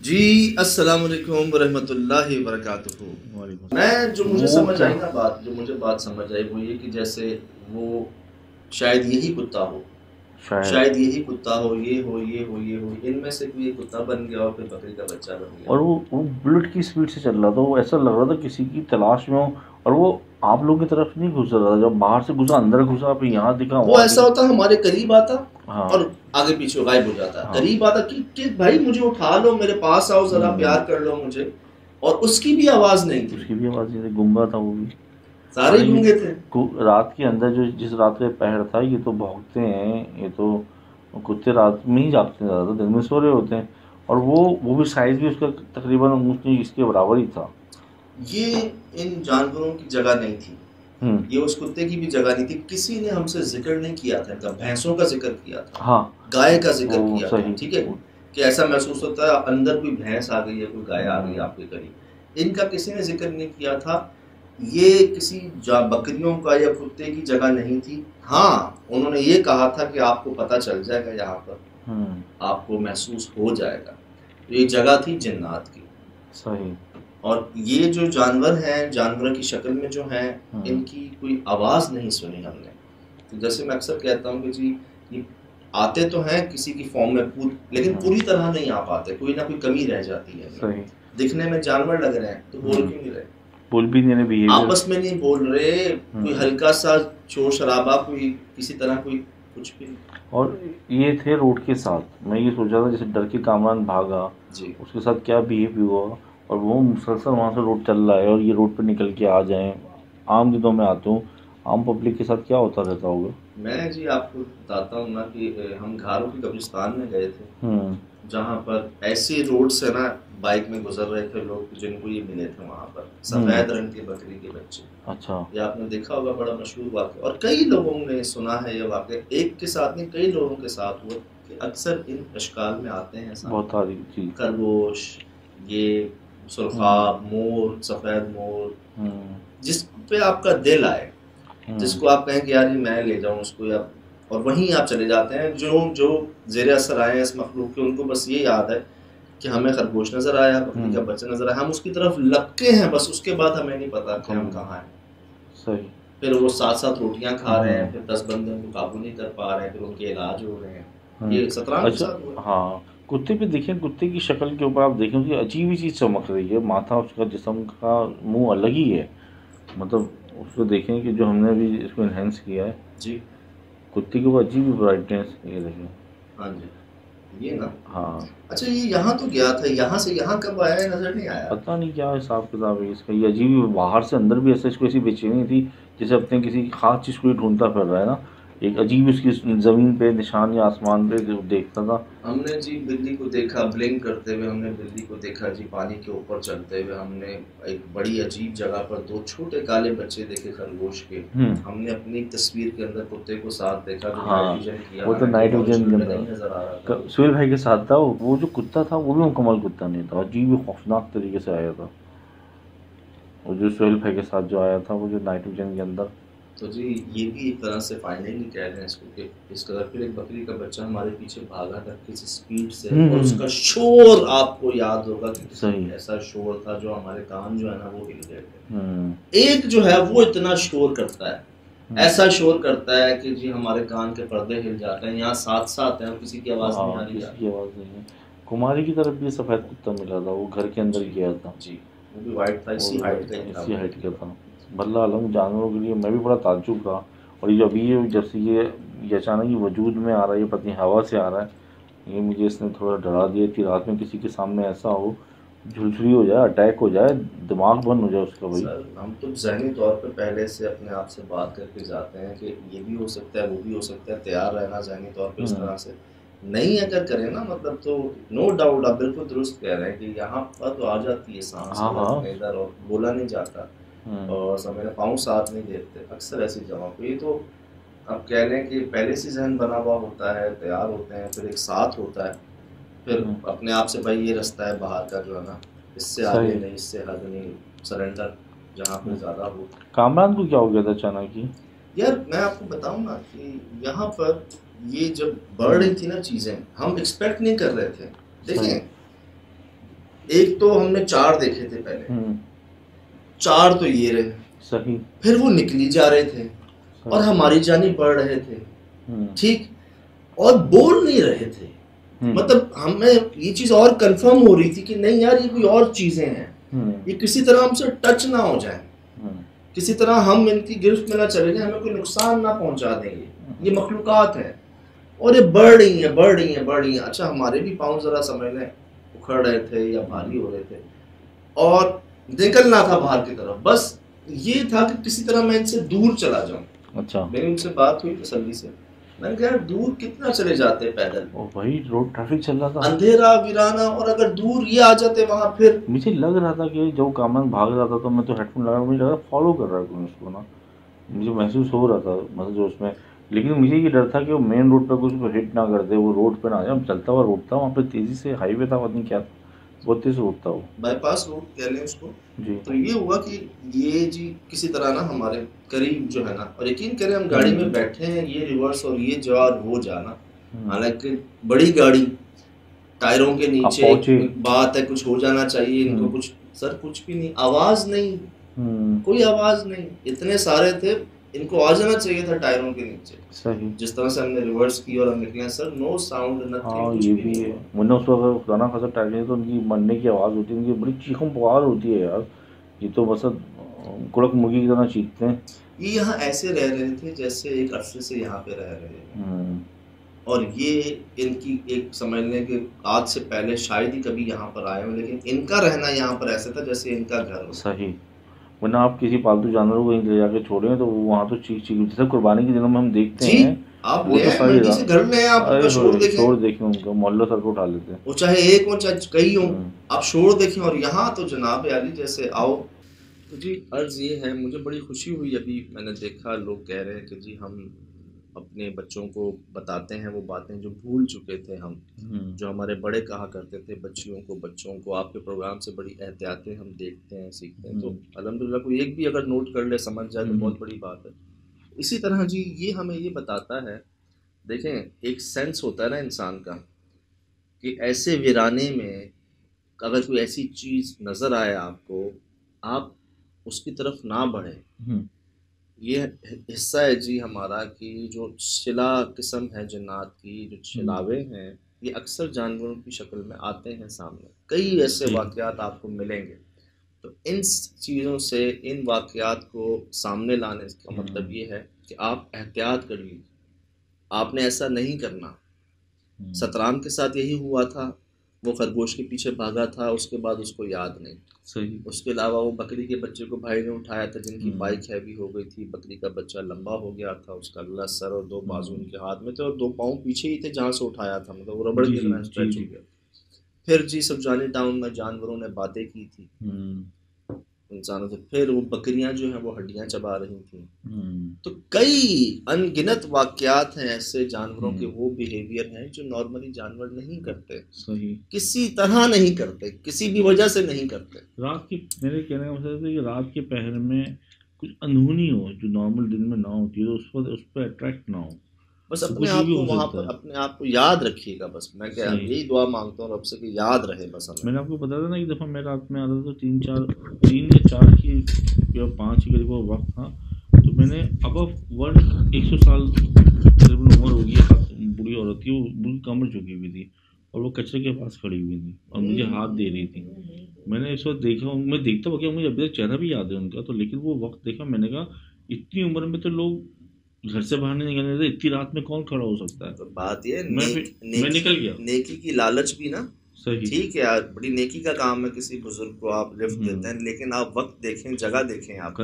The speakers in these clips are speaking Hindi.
जी, अस्सलाम वालेकुम रहमतुल्लाहि व बरकातुहू। वालेकुम। मैं जो मुझे वो समझ क्या? आई ना बात जो मुझे बात समझ आई वो ये कि जैसे वो शायद यही कुत्ता हो, शायद। शायद यही कुत्ता हो, ये हो, ये हो, ये हो, इनमें से कोई एक कुत्ता बन गया और फिर बकरी का बच्चा बन गया। और वो बुलेट की स्पीड से चल रहा था, वो ऐसा लग रहा था किसी की तलाश में हो। और वो आप लोगों की तरफ नहीं घुस रहा था, जब बाहर से घुसा अंदर घुसा, फिर यहाँ दिखा वो वहाँ ऐसा दिखा। होता हमारे करीब आता हाँ। और आगे पीछे गायब हो जाता। हाँ। करीब आता कि भाई मुझे उठा लो, मेरे पास आओ, ज़रा प्यार कर लो मुझे। और उसकी भी आवाज़ नहीं थी, उसकी भी आवाज़ नहीं थी, गूंगा था वो भी। सारे और ही ये गूंगे थे। रात के अंदर जो जिस रात का पहर था, ये तो भौंकते हैं, ये तो कुत्ते रात में ही जागते हैं, ज़्यादा दिन में सो रहे होते हैं। और वो भी साइज़ भी उसका तकरीबन ऊँच इसके बराबर ही था। ये इन जानवरों की जगह नहीं थी, हम्म। ये उस कुत्ते की भी जगह नहीं थी। किसी ने हमसे जिक्र नहीं किया था इनका, भैंसों का जिक्र किया था, हाँ। गाय का जिक्र वो किया था, सही। ठीक है, कि ऐसा महसूस होता है अंदर कोई भैंस आ गई है, कोई गाय आ गई है आपके करीब। इनका किसी ने जिक्र नहीं किया था। ये किसी बकरियों का या कुत्ते की जगह नहीं थी। हाँ, उन्होंने ये कहा था कि आपको पता चल जाएगा, यहाँ पर आपको महसूस हो जाएगा। तो ये जगह थी जिन्नात की। सही। और ये जो जानवर हैं, जानवरों की शक्ल में जो हैं, इनकी कोई आवाज़ नहीं सुनी हमने। तो जैसे मैं अक्सर कहता हूँ कि जी ये आते तो हैं किसी की फॉर्म में, लेकिन पूरी तरह नहीं आ पाते, कोई ना कोई कमी रह जाती है इनमें। सही। दिखने में जानवर लग रहे हैं तो बोल क्यों नहीं रहे, बोल भी नहीं रहे, बिहेवियर। आपस में नहीं बोल रहे, कोई हल्का सा शोर शराबा, कोई किसी तरह कोई कुछ भी नहीं। और ये थे रोड के साथ, मैं ये सोच रहा था जैसे डर के कामरान भागा जी, उसके साथ क्या बिहेव हुआ। और वो मुसलसल वहाँ से रोड चल रहा है और ये रोड पे निकल के आ जाएं। आम दिनों में आते हूँ, आम पब्लिक के साथ क्या होता रहता होगा। मैं जी आपको बताता हूँ ना कि हम घारों के कब्रिस्तान में गए थे, जहाँ पर ऐसे रोड से ना बाइक में गुजर रहे थे लोग जिनको ये मिले थे वहाँ पर, सफ़ेद रंग के बकरी के बच्चे। अच्छा। ये आपने देखा होगा, बड़ा मशहूर वाक़या, और कई लोगों ने सुना है ये वाक़या, एक के साथ नहीं कई लोगों के साथ हुआ कि अक्सर इन अशकाल में आते हैं बहुत सारी चीज। खरगोश, ये सुरखाब, मोर, सफ़ेद मोर, जिस पे आपका दिल आए, जिसको आप कहें कि यार ये मैं ले जाऊं उसको, या और वहीं आप चले जाते हैं। जो जो ज़ेरे असर आए हैं इस मखलूक के, उनको बस ये याद है कि हमें खरगोश नज़र आया, बकरी का बच्चा नज़र आया, हम उसकी तरफ लपके हैं बस, उसके बाद हमें नहीं पता कि हम कहाँ हैं। सही। फिर वो साथ साथ रोटियां खा रहे हैं, फिर 10 बंदों को काबू नहीं कर पा रहे हैं, फिर उनके इलाज हो रहे हैं। ये शतरंज के अच्छा। साथ हुआ। हाँ। कुत्ते पे देखें, कुत्ते की शक्ल के ऊपर आप देखें, उसकी अजीब ही चीज़ चमक रही है, माथा उसका जिस्म का मुंह अलग ही है। मतलब उसको देखें कि जो हमने अभी इसको इन्हेंस किया है जी, कुत्ते के ऊपर अजीब ही ब्राइटनेस, ये देखें। हाँ जी, ये ना। हाँ। अच्छा, ये यहाँ तो गया था, यहाँ से यहाँ कब आया है नजर नहीं आया। पता नहीं क्या हिसाब किताब है इसका, ये अजीब ही बाहर से अंदर भी ऐसा, इसको ऐसी बेचैनी थी जैसे अपने किसी खास चीज़ को ही ढूंढता फिर रहा है ना। एक अजीब उसकी ज़मीन पे निशान या आसमान पे जो देखता था। हमने जी बिल्ली को देखा ब्लिंक करते हुए, हमने बिल्ली को देखा जी पानी के ऊपर चलते हुए, हमने एक बड़ी अजीब जगह पर दो छोटे काले बच्चे देखे खरगोश के। हमने अपनी तस्वीर के अंदर कुत्ते को साथ देखा जो हाँ, नाइट विजन किया, वो तो नाइट विजन के नहीं नजर आ रहा था। अंदर सुहेल भाई के साथ था। वो जो कुत्ता था वो भी मुकम्मल कुत्ता नहीं था, अजीब ही खौफनाक तरीके से आया था। वो जो सुहेल भाई के साथ जो आया था, वो जो नाइट विजन के अंदर। तो जी ये भी एक तरह से फाइनली कह रहे हैं इसको कि इस कदर फिर एक बकरी का बच्चा हमारे पीछे भागा था किसी स्पीड से, और उसका शोर आपको याद होगा कि सही। ऐसा शोर था जो हमारे कान जो है ना वो हिल गए थे। एक जो है वो इतना शोर करता है, ऐसा शोर करता है कि जी हमारे कान के पर्दे हिल जाते हैं, यहाँ साथ साथ हैं, किसी की आवाज़ नहीं आ रही, किसी की आवाज़ नहीं है। कुमारी की तरफ भी सफ़ेद कुत्ता मिला था, वो घर के अंदर गया था जी, वो भी वाइट था, इसी हाइट का था। बल्ला आलम जानवरों के लिए मैं भी बड़ा ताज्जुब रहा। और ये जो अभी ये जब से ये अचानक ही वजूद में आ रहा है, ये पत्नी हवा से आ रहा है, ये मुझे इसने थोड़ा डरा दिया कि रात में किसी के सामने ऐसा हो, झुलझुली हो जाए, अटैक हो जाए, दिमाग बंद हो जाए उसका। भाई सर हम तो ज़हनी तौर पर पहले से अपने आप से बात करके जाते हैं कि ये भी हो सकता है, वो भी हो सकता है, तैयार रहना ज़हनी तौर पर इस तरह से नहीं अगर करें ना, मतलब तो नो डाउट आप बिल्कुल दुरुस्त कह रहे हैं कि यहाँ पर तो आ जाती है सांस इधर और बोला नहीं जाता, और सब मेरे पाँव साथ नहीं देते अक्सर ऐसी जगहों पे। ये तो आप कह लें कि पहले से जहन बना हुआ होता है, तैयार होते हैं, फिर एक साथ होता है, फिर अपने आप से भाई ये रास्ता है बाहर का जो है ना, इससे आगे नहीं, इससे हद नहीं, सरेंडर जहाँ पे ज़्यादा हो। कामरान को क्या हो गया था अचानक ही? यार मैं आपको बताऊं ना कि यहाँ पर ये जब बढ़ रही थी ना चीज़ें, हम एक्सपेक्ट नहीं कर रहे थे। देखें एक तो हमने 4 देखे थे पहले, 4 तो ये रहे, सही, फिर वो निकली जा रहे थे और हमारी जानी बढ़ रहे थे, ठीक, और बोल नहीं रहे थे। मतलब हमें ये चीज और कंफर्म हो रही थी कि नहीं यार ये कोई और चीजें हैं, ये किसी तरह हमसे टच ना हो जाए, किसी तरह हम इनकी गिरफ्त में ना चले जाए, हमें कोई नुकसान ना पहुंचा देंगे, ये मखलूकात है और ये बढ़ रही है बढ़ रही है बढ़ रही है। अच्छा हमारे भी पाँव जरा समझ लें उखड़ रहे थे या भारी हो रहे थे और निकलना था बाहर की तरफ, बस ये था कि किसी तरह मैं इनसे दूर चला जाऊं। अच्छा, मेरी उनसे बात हुई तसल्ली से, मैंने कहा दूर कितना चले जाते पैदल, वही रोड ट्रैफिक चल रहा था, अंधेरा वीराना, और अगर दूर ये आ जाते वहां, फिर मुझे लग रहा था कि जब कामन भाग रहा था तो मैं तो हेडफोन लगा, मुझे लगा फॉलो कर रहा है कोई उसको ना, मुझे महसूस हो रहा था मतलब जो उसमें, लेकिन मुझे ये डर था कि वो मेन रोड पर कुछ हिट ना कर दे, वो रोड पे ना आ जाए, चलता हुआ रोड था वहाँ पे तेजी से, हाईवे था पता नहीं क्या था, बहुत तेज रोड था वो, बाईपास रोड कह लें उसको जी। तो ये हुआ कि ये जी किसी तरह ना हमारे करीब जो है ना, और यकीन करें हम गाड़ी में बैठे हैं, ये रिवर्स और ये जवाब हो जाना, हालांकि बड़ी गाड़ी टायरों के नीचे बात है, कुछ हो जाना चाहिए इनको, कुछ सर कुछ भी नहीं, आवाज नहीं, कोई आवाज नहीं, इतने सारे थे, इनको आ जाना चाहिए था टायरों के नीचे, सही, जिस तरह से हमने रिवर्स की और हम निकले सर, नो साउंड नथिंग। हाँ ये भी है, वरना उस वक्त गाना खासा टाइम तो उनकी मरने की आवाज़ होती है, उनकी बड़ी चीखों पुकार होती है यार, ये तो बस कुड़क मुर्गी की तरह चीखते हैं। ये यहाँ ऐसे रह रहे थे जैसे एक अरसे से यहाँ पे रह रहे हैं, और ये इनकी एक समझ लें कि आज से पहले शायद ही कभी यहाँ पर आए हो, लेकिन इनका रहना यहाँ पर ऐसा था जैसे इनका घर हो। सही, वरना आप किसी पालतू जानवर को कहीं ले जाके छोड़ें तो वो वहाँ तो चीख चीख, जैसे कुर्बानी के दिनों में हम देखते हैं, आप वो तो सही से घर में आप उनका शोर देखें उनका, मोहल्ला सर को उठा लेते हैं, वो चाहे एक हो चाहे कई हो, आप शोर देखें, और यहाँ तो जनाब यारी जैसे आओ। तो जी अर्ज ये है, मुझे बड़ी खुशी हुई, अभी मैंने देखा लोग कह रहे हैं कि जी हम अपने बच्चों को बताते हैं वो बातें जो भूल चुके थे हम, जो हमारे बड़े कहा करते थे बच्चों को आपके प्रोग्राम से बड़ी एहतियातें हम देखते हैं सीखते हैं, तो अल्हम्दुलिल्लाह कोई एक भी अगर नोट कर ले समझ जाए तो बहुत बड़ी बात है। इसी तरह जी ये हमें ये बताता है, देखें एक सेंस होता है ना इंसान का कि ऐसे वीराने में अगर कोई ऐसी चीज़ नज़र आए आपको, आप उसकी तरफ ना बढ़े। ये हिस्सा है जी हमारा कि जो शिला किस्म है जन्नात की, जो छिलावे हैं, ये अक्सर जानवरों की शक्ल में आते हैं सामने, कई ऐसे वाक़यात आपको मिलेंगे। तो इन चीज़ों से, इन वाक़यात को सामने लाने का मतलब ये है कि आप एहतियात कर लीजिए, आपने ऐसा नहीं करना। सतराम के साथ यही हुआ था, वो खरगोश के पीछे भागा था, उसके बाद उसको याद नहीं। सही, उसके अलावा वो बकरी के बच्चे को भाई ने उठाया था, जिनकी बाइक हैवी हो गई थी, बकरी का बच्चा लंबा हो गया था, उसका अल्लाह सर और 2 बाजू उनके हाथ में थे और 2 पाँव पीछे ही थे जहाँ से उठाया था, मतलब वो रबड़ की तरह स्ट्रेच हो गया। फिर जी सबजानी टाउन में जानवरों ने बातें की थी इंसानों से, फिर वो बकरियां जो हैं वो हड्डियां चबा रही थी। तो कई अनगिनत वाकयात हैं ऐसे जानवरों के, वो बिहेवियर हैं जो नॉर्मली जानवर नहीं करते, सही, किसी तरह नहीं करते, किसी भी वजह से नहीं करते। रात की, मेरे कहने का मतलब है कि रात के पहर में कुछ अनहोनी हो जो नॉर्मल दिन में ना होती है, तो उस पर अट्रैक्ट ना हो, बस अपने आप को वहाँ पर अपने आप को याद रखिए बस, मैं क्या यही दुआ मांगता हूँ रब से कि याद रहे बस हमें। मैंने आपको बताया था ना, एक दफ़ा मैं रात में आता था तो 3 या 4 की या 5 के करीब वक्त था, तो मैंने अब 100 साल तकरीबन उम्र होगी, बूढ़ी औरत थी, वो बिल्कुल कमर झुकी हुई थी और वो कचरे के पास खड़ी हुई थी और मुझे हाथ दे रही थी। मैंने इस वक्त देखा, मैं देखता हुआ क्या, मुझे अभी तक चेहरा भी याद है उनका, तो लेकिन वो वक्त देखा, मैंने कहा इतनी उम्र में तो लोग घर से बाहर नहीं निकलने देते, इतनी रात में कौन खड़ा हो सकता है। तो बात ये मैं निकल गया, नेकी की लालच भी ना, सही, ठीक है यार, बड़ी नेकी का काम है, किसी बुजुर्ग को आप लिफ्ट देते हैं, लेकिन आप वक्त देखें, जगह देखें, आप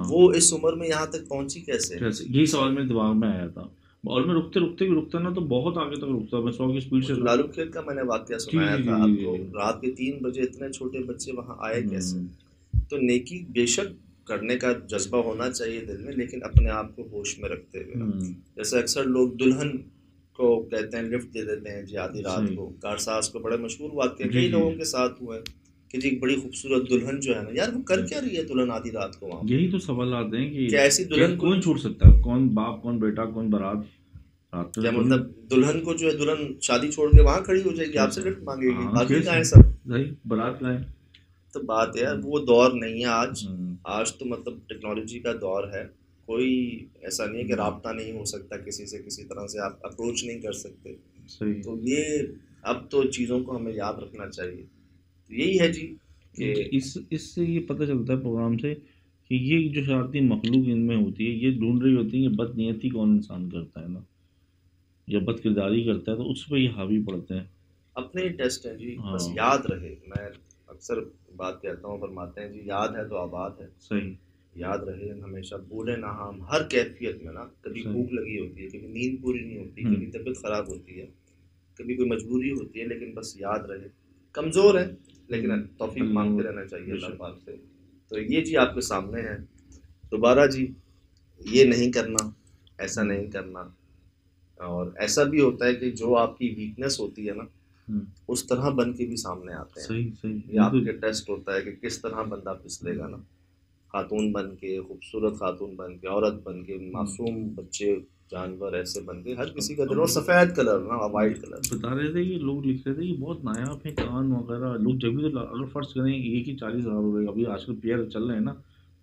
वो इस उम्र में यहाँ तक पहुंची कैसे, यही सवाल मेरे दिमाग में आया था, और मैं रुकते ना तो बहुत आगे तक रुकता, मैं 100 की स्पीड से। लालू खेत का मैंने वाकया सुनाया था आपको, रात के 3 बजे इतने छोटे बच्चे वहाँ आए कैसे। तो नेकी बेशक करने का जज्बा होना चाहिए दिल में, लेकिन अपने आप को होश में रखते हुए। जैसे अक्सर लोग दुल्हन को कहते हैं लिफ्ट दे देते हैं जी आधी रात को, कारसाज को बड़े मशहूर वाक़या कई लोगों के साथ हुआ है कि जी बड़ी खूबसूरत दुल्हन जो है ना यार, वो कर क्या रही है दुल्हन आधी रात को वहाँ। यही तो सवाल आते हैं कि ऐसी दुल्हन कौन छूट सकता है, कौन बाप, कौन बेटा, कौन बारात, रात में क्या तो मतलब दुल्हन को जो है, दुल्हन शादी छोड़ के वहां खड़ी हो जाएगी, आपसे गिफ्ट मांगेगी, हाँ बाकी कैसे कहाँ है सब। भाई बारात लाए। तो बात है यार, वो दौर नहीं है आज। हम्म, आज तो मतलब टेक्नोलॉजी का दौर है। कोई ऐसा नहीं है कि हम्म, राब्ता नहीं हो सकता किसी से, किसी तरह से आप अप्रोच नहीं कर सकते। सही। तो ये अब तो चीज़ों को हमें याद रखना चाहिए। तो यही है जी कि इस इससे ये पता चलता है प्रोग्राम से कि ये जो शरारती मखलूक इनमें होती है ये ढूंढ रही होती है कि बदनीयती कौन इंसान करता है ना, या बद किरदारी करता है, तो उस पर ये हावी पड़ते हैं। अपने ही टेस्ट हैं जी, बस हाँ याद रहे। मैं अक्सर बात कहता हूँ, फरमाते हैं जी, याद है तो आबाद है। सही याद रहे हमेशा, भूले ना हम हर कैफियत में ना। कभी सही। भूख लगी होती है, कभी नींद पूरी नहीं होती, कभी हम्म, तबीयत खराब होती है, कभी कोई मजबूरी होती है, लेकिन बस याद रहे कमज़ोर है, लेकिन तौफीक मांगते रहना चाहिए अल्लाह बेशक। पाक से। तो ये जी आपके सामने है। दोबारा जी ये नहीं करना, ऐसा हम्म, नहीं करना। और ऐसा भी होता है कि जो आपकी वीकनेस होती है ना, हम्म, उस तरह बन के भी सामने आते हैं। सही सही ये ये तो। आपके टेस्ट होता है कि किस तरह बंदा फिसलेगा हम्म, ना। खातून बन के, खूबसूरत खातून बन के, औरत बन के, हम्म, मासूम बच्चे, जानवर ऐसे बन के, हर किसी का दिल, अब और सफ़ेद कलर ना, वाइट कलर। बता रहे थे कि लोग लिख रहे थे कि बहुत नायाब है कान वगैरह, लोग जब भी तो अगर फर्ज करें एक ही 40,000 रुपये, अभी आजकल पेयर चल रहे हैं ना,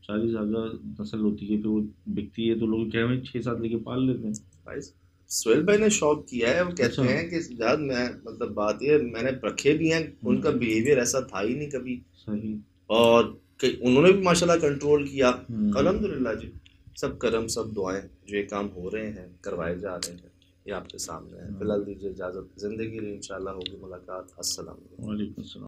40,000 नस्ल होती है, फिर वो बिकती है तो लोग क्या है 6-7 लेके पाल लेते हैं। भाई सोहेल भाई ने शौक किया है, वो अच्छा। कहते हैं कि यार मैं मतलब बात ये, मैंने रखे भी हैं, उनका हम्म, बिहेवियर ऐसा था ही नहीं कभी। सही। और उन्होंने भी माशाल्लाह कंट्रोल किया। हम्म, अल्हम्दुलिल्लाह जी, सब करम सब दुआएं, जो ये काम हो रहे हैं, करवाए जा रहे हैं, ये आपके सामने है। हम्म, फिलहाल दीजिए इजाज़त, ज़िंदगी में इंशाल्लाह होगी मुलाकात। अस्सलाम वालेकुम। वालेकुम सलाम।